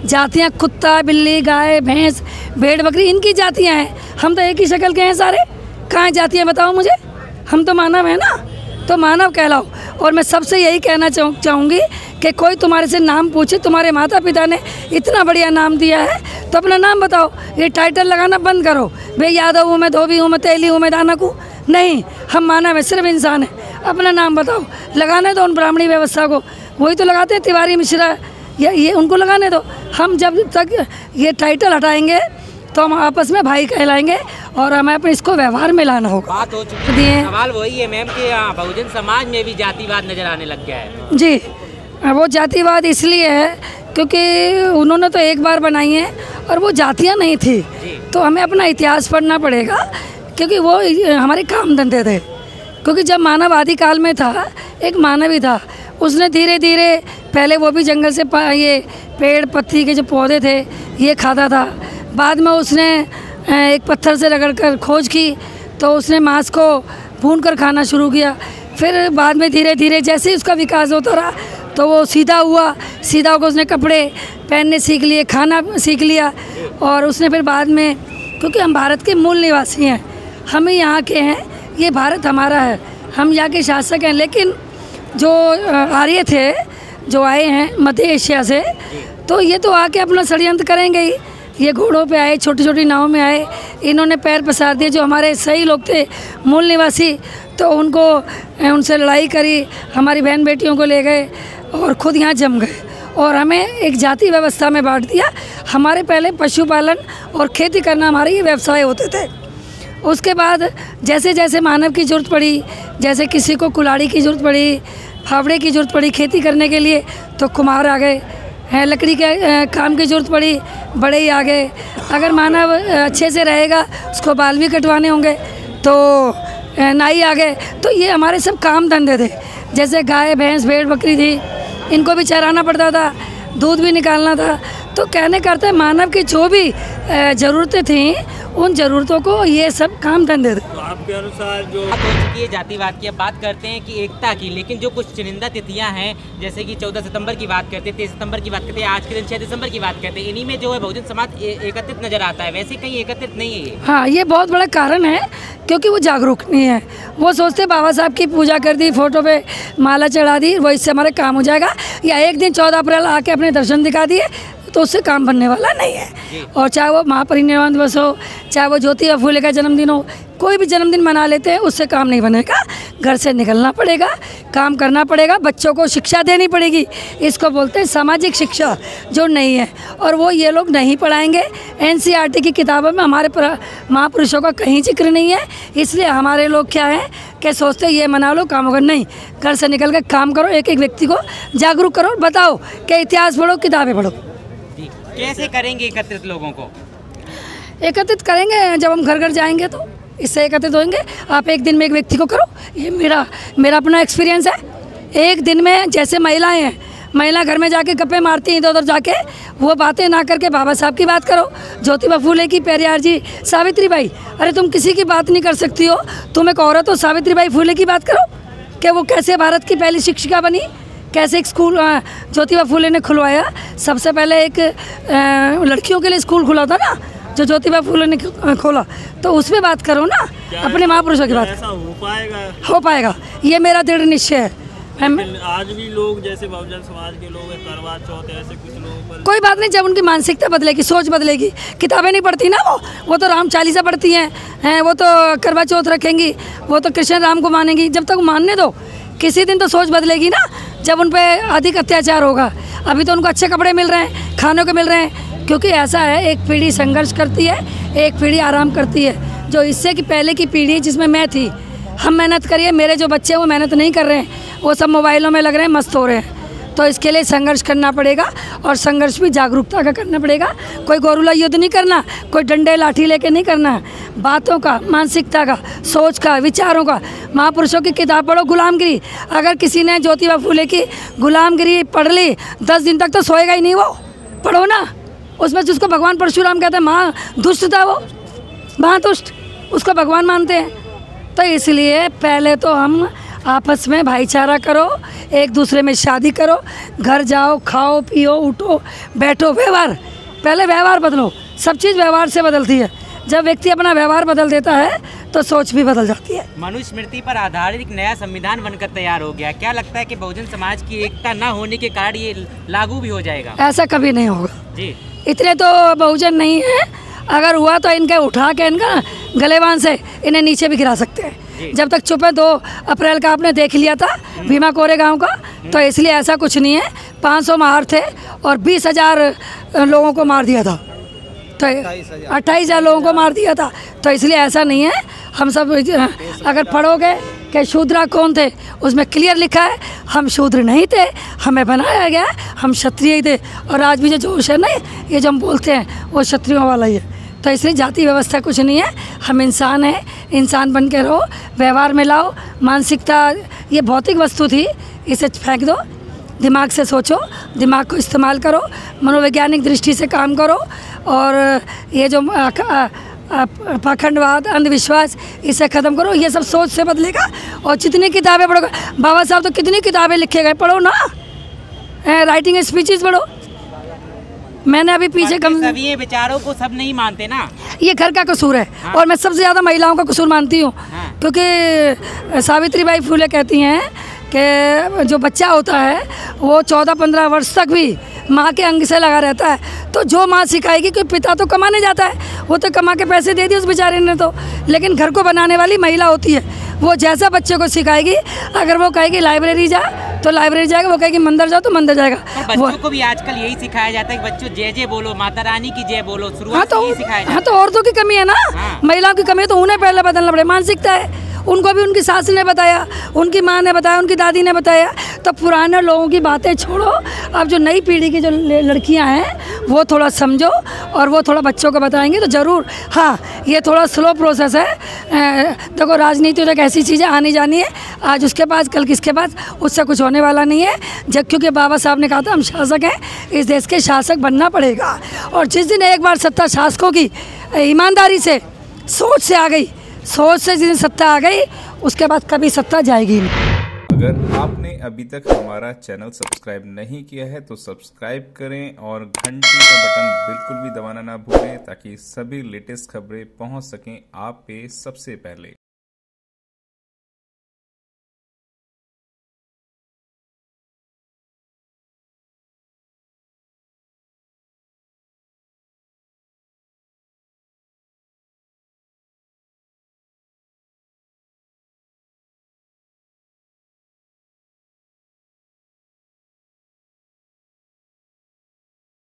जातियाँ कुत्ता, बिल्ली, गाय, भैंस, भेड़, बकरी, इनकी जातियाँ हैं। हम तो एक ही शक्ल के हैं सारे। कहाँ जातियाँ बताओ मुझे? हम तो मानव हैं ना, तो मानव कहलाओ। और मैं सबसे यही कहना चाहूँगी कि कोई तुम्हारे से नाम पूछे, तुम्हारे माता पिता ने इतना बढ़िया नाम दिया है तो अपना नाम बताओ। ये टाइटल लगाना बंद करो, भाई यादव हूँ मैं, धोबी हूँ मैं, तेली हूँ मैं, दानक हूँ। नहीं, हम मानव है, सिर्फ इंसान है। अपना नाम बताओ। लगाने दो उन ब्राह्मणी व्यवस्था को, वही तो लगाते हैं, तिवारी, मिश्रा, ये उनको लगाने दो। हम जब तक ये टाइटल हटाएंगे तो हम आपस में भाई कहलाएंगे और हमें अपने इसको व्यवहार में लाना होगा। बात हो चुकी है, सवाल वही है मैम कि बहुजन समाज में भी जातिवाद नजर आने लग गया है। जी, वो जातिवाद इसलिए है क्योंकि उन्होंने तो एक बार बनाई है और वो जातियाँ नहीं थी, तो हमें अपना इतिहास पढ़ना पड़ेगा क्योंकि वो हमारे काम धंधे थे। क्योंकि जब मानव आदिकाल में था, एक मानव ही था, उसने धीरे धीरे पहले वो भी जंगल से ये पेड़ पत्ती के जो पौधे थे ये खाता था। बाद में उसने एक पत्थर से रगड़कर खोज की तो उसने मांस को भून कर खाना शुरू किया। फिर बाद में धीरे धीरे जैसे ही उसका विकास होता रहा तो वो सीधा हुआ, सीधा होकर उसने कपड़े पहनने सीख लिए, खाना सीख लिया। और उसने फिर बाद में, क्योंकि हम भारत के मूल निवासी हैं, हम ही यहाँ के हैं, ये भारत हमारा है, हम यहाँ के शासक हैं। लेकिन जो आर्य थे, जो आए हैं मध्य एशिया से, तो ये तो आके अपना षड्यंत्र करेंगे ही। ये घोड़ों पे आए, छोटी छोटी नावों में आए, इन्होंने पैर पसार दिए। जो हमारे सही लोग थे, मूल निवासी, तो उनसे लड़ाई करी, हमारी बहन बेटियों को ले गए और खुद यहाँ जम गए और हमें एक जाति व्यवस्था में बांट दिया। हमारे पहले पशुपालन और खेती करना हमारे ये व्यवसाय होते थे। उसके बाद जैसे जैसे मानव की ज़रूरत पड़ी, जैसे किसी को कुल्हाड़ी की ज़रूरत पड़ी, फावड़े की ज़रूरत पड़ी खेती करने के लिए, तो कुम्हार आ गए हैं। लकड़ी के काम की ज़रूरत पड़ी, बड़े ही आ गए। अगर मानव अच्छे से रहेगा, उसको बाल भी कटवाने होंगे तो नाई आ गए। तो ये हमारे सब काम धंधे थे। जैसे गाय, भैंस, भेड़, बकरी थी, इनको भी चराना पड़ता था, दूध भी निकालना था। तो कहने करते मानव की जो भी ज़रूरतें थीं, उन ज़रूरतों को ये सब काम धंधे थे। तो आपके अनुसार जो बात हो चुकी है जातिवाद की, अब बात करते हैं कि एकता की। लेकिन जो कुछ चुनिंदा तिथियां हैं, जैसे कि 14 सितंबर की बात करते हैं, 23 सितंबर की बात करते हैं, आज के दिन 6 दिसंबर की बात करते हैं, इन्हीं में जो है बहुजन समाज एकत्रित नजर आता है। वैसे कहीं एकत्रित नहीं है ये। हाँ, ये बहुत बड़ा कारण है क्योंकि वो जागरूक नहीं है। वो सोचते बाबा साहब की पूजा कर दी, फोटो पे माला चढ़ा दी, वो इससे हमारा काम हो जाएगा, या एक दिन 14 अप्रैल आके अपने दर्शन दिखा दिए, तो उससे काम बनने वाला नहीं है। और चाहे वो महापरिनिर्वाण दिवस हो, चाहे वो ज्योतिबा फूले का जन्मदिन हो, कोई भी जन्मदिन मना लेते हैं, उससे काम नहीं बनेगा। घर से निकलना पड़ेगा, काम करना पड़ेगा, बच्चों को शिक्षा देनी पड़ेगी। इसको बोलते हैं सामाजिक शिक्षा, जो नहीं है, और वो ये लोग नहीं पढ़ाएंगे। एनसीईआरटी की किताबों में हमारे महापुरुषों का कहीं जिक्र नहीं है। इसलिए हमारे लोग क्या है कि सोचते ये मना लो, काम होगा। नहीं, घर से निकल कर काम करो, एक एक व्यक्ति को जागरूक करो, बताओ कि इतिहास पढ़ो, किताबें पढ़ो। कैसे करेंगे एकत्रित लोगों को? एकत्रित करेंगे जब हम घर घर जाएंगे, तो इससे एकत्रित होंगे। आप एक दिन में एक व्यक्ति को करो, ये मेरा अपना एक्सपीरियंस है। एक दिन में, जैसे महिलाएं हैं, महिला घर में जाके गप्पे मारती हैं इधर उधर जाके, वो बातें ना करके बाबा साहब की बात करो, ज्योतिबा फूले की, पेरियार जी, सावित्री बाई। अरे तुम किसी की बात नहीं कर सकती हो, तुम एक औरत हो, सावित्री बाई फूले की बात करो कि वो कैसे भारत की पहली शिक्षिका बनी, कैसे एक स्कूल ज्योतिबा फूले ने खुलवाया। सबसे पहले एक लड़कियों के लिए स्कूल खुला था ना, जो ज्योतिबा फूले ने खोला, तो उसमें बात करो ना, अपने महापुरुषों की बात। ऐसा हो पाएगा, ये मेरा दृढ़ निश्चय है। आज भी लोग जैसे बहुजन समाज के लोग, करवा चौथ, ऐसे कुछ लोग, कोई बात नहीं, जब उनकी मानसिकता बदलेगी, सोच बदलेगी। किताबें नहीं पढ़ती ना, वो तो राम चालीसा पढ़ती हैं, वो तो करवा चौथ रखेंगी, वो तो कृष्ण राम को मानेंगी। जब तक मानने दो, किसी दिन तो सोच बदलेगी ना, जब उन पर अधिक अत्याचार होगा। अभी तो उनको अच्छे कपड़े मिल रहे हैं, खाने को मिल रहे हैं, क्योंकि ऐसा है, एक पीढ़ी संघर्ष करती है, एक पीढ़ी आराम करती है। जो इससे कि पहले की पीढ़ी जिसमें मैं थी, हम मेहनत करिए, मेरे जो बच्चे वो मेहनत नहीं कर रहे हैं, वो सब मोबाइलों में लग रहे हैं, मस्त हो रहे हैं। तो इसके लिए संघर्ष करना पड़ेगा, और संघर्ष भी जागरूकता का करना पड़ेगा। कोई गोरुला युद्ध नहीं करना, कोई डंडे लाठी लेके नहीं करना, बातों का, मानसिकता का, सोच का, विचारों का। महापुरुषों की किताब पढ़ो, गुलामगिरी। अगर किसी ने ज्योतिबा फूले की गुलामगिरी पढ़ ली, 10 दिन तक तो सोएगा ही नहीं। वो पढ़ो ना, उसमें जिसको भगवान परशुराम कहते हैं, महा दुष्ट था वो, महादुष्ट, उसको भगवान मानते हैं। तो इसलिए पहले तो हम आपस में भाईचारा करो, एक दूसरे में शादी करो, घर जाओ, खाओ पियो, उठो बैठो, व्यवहार, पहले व्यवहार बदलो। सब चीज़ व्यवहार से बदलती है। जब व्यक्ति अपना व्यवहार बदल देता है तो सोच भी बदल जाती है। मनुस्मृति पर आधारित एक नया संविधान बनकर तैयार हो गया। क्या लगता है कि बहुजन समाज की एकता न होने के कारण ये लागू भी हो जाएगा? ऐसा कभी नहीं होगा जी। इतने तो बहुजन नहीं है, अगर हुआ तो इनके उठा के इनका गलेबान से इन्हें नीचे भी गिरा सकते हैं। जब तक चुप है, 2 अप्रैल का आपने देख लिया था भीमा कोरे गांव का, तो इसलिए ऐसा कुछ नहीं है। 500 मार थे और 20,000 लोगों को मार दिया था, तो 28,000 लोगों को मार दिया था। तो इसलिए ऐसा नहीं है। हम सब अगर पढ़ोगे कि शूद्रा कौन थे, उसमें क्लियर लिखा है हम शूद्र नहीं थे, हमें बनाया गया, हम क्षत्रिय ही थे। और आज भी जो जोश है ना, ये जो हम बोलते हैं वो क्षत्रियों वाला ही है। तो इसलिए जाति व्यवस्था कुछ नहीं है, हम इंसान हैं, इंसान बन के रहो, व्यवहार में लाओ। मानसिकता ये भौतिक वस्तु थी, इसे फेंक दो, दिमाग से सोचो, दिमाग को इस्तेमाल करो, मनोवैज्ञानिक दृष्टि से काम करो। और ये जो पाखंडवाद, अंधविश्वास, इसे ख़त्म करो। ये सब सोच से बदलेगा। और जितनी किताबें पढ़ोगे, बाबा साहब तो कितनी किताबें लिखे गए, पढ़ो ना, राइटिंग स्पीचेस पढ़ो। मैंने अभी पीछे सभी ये विचारों को सब नहीं मानते ना, ये घर का कसूर है। हाँ। और मैं सबसे ज़्यादा महिलाओं का कसूर मानती हूँ। हाँ। क्योंकि सावित्रीबाई फुले कहती हैं कि जो बच्चा होता है वो 14-15 वर्ष तक भी माँ के अंग से लगा रहता है। तो जो माँ सिखाएगी, कि पिता तो कमाने जाता है, वो तो कमा के पैसे दे दिए उस बेचारे ने, तो लेकिन घर को बनाने वाली महिला होती है। वो जैसा बच्चे को सिखाएगी, अगर वो कहेगी लाइब्रेरी जा तो लाइब्रेरी जाएगा, वो कहेगी मंदिर जाओ तो मंदिर जाएगा। बच्चों को भी आजकल यही सिखाया जाता है कि बच्चों जय जय बोलो, माता रानी की जय बोलो, शुरुआत से यही सिखाया जाता है। हाँ, तो औरतों की कमी है ना। हाँ। महिलाओं की कमी है, तो उन्हें पहले बदलना पड़ेगा। मानसिकता है, उनको भी उनकी सास ने बताया, उनकी माँ ने बताया, उनकी दादी ने बताया। तो पुराने लोगों की बातें छोड़ो, अब जो नई पीढ़ी की जो लड़कियां हैं वो थोड़ा समझो, और वो थोड़ा बच्चों को बताएंगे तो ज़रूर। हाँ, ये थोड़ा स्लो प्रोसेस है। देखो, राजनीति तो एक ऐसी चीज़ है, आनी जानी है, आज उसके पास कल किसके पास, उससे कुछ होने वाला नहीं है। जब क्योंकि बाबा साहब ने कहा था हम शासक हैं, इस देश के शासक बनना पड़ेगा। और जिस दिन एक बार सत्ता शासकों की ईमानदारी से, सोच से आ गई, सोच से जिस दिन सत्ता आ गई, उसके बाद कभी सत्ता जाएगी नहीं। अगर आपने अभी तक हमारा चैनल सब्सक्राइब नहीं किया है तो सब्सक्राइब करें और घंटी का बटन बिल्कुल भी दबाना ना भूलें, ताकि सभी लेटेस्ट खबरें पहुंच सकें आप पे सबसे पहले।